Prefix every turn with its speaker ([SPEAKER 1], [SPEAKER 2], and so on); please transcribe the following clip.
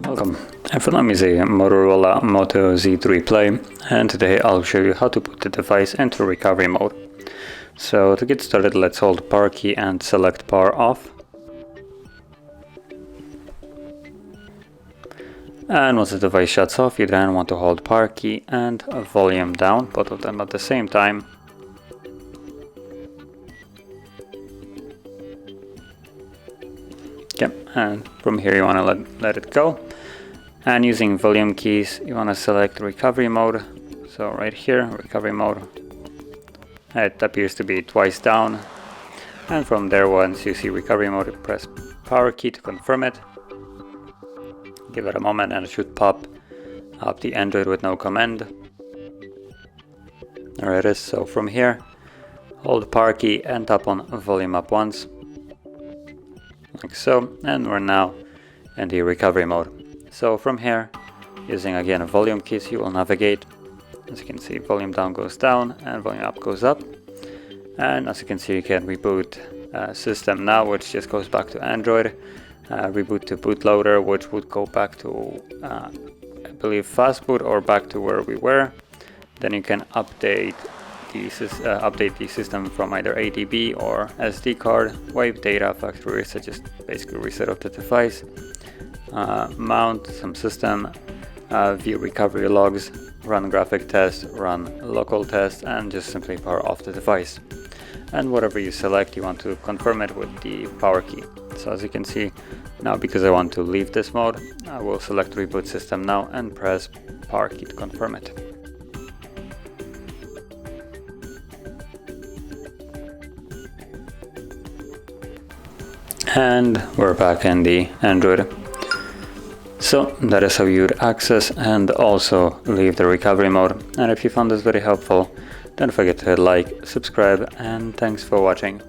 [SPEAKER 1] Welcome, in front of me is a Motorola Moto Z3 Play, and today I'll show you how to put the device into recovery mode. So to get started, let's hold power key and select power off. And once the device shuts off, you then want to hold power key and volume down, both of them at the same time. Okay, and from here you want to let it go. And using volume keys, you want to select recovery mode. So right here, recovery mode. It appears to be twice down. And from there, once you see recovery mode, press power key to confirm it. Give it a moment and it should pop up the Android with no command. There it is. So from here, hold power key and tap on volume up once. Like so. And we're now in the recovery mode. So from here, using again volume keys, you will navigate. As you can see, volume down goes down and volume up goes up. And as you can see, you can reboot system now, which just goes back to Android. Reboot to bootloader, which would go back to I believe fastboot or back to where we were. Then you can update the system from either ADB or SD card, wipe data, factory reset, just basically reset of the device, mount some system, view recovery logs, run graphic test, run local test, and just simply power off the device. And whatever you select, you want to confirm it with the power key. So as you can see, now because I want to leave this mode, I will select reboot system now and press power key to confirm it. And we're back in the Android. So that is how you would access and also leave the recovery mode. And if you found this very helpful, don't forget to hit like, subscribe, and thanks for watching.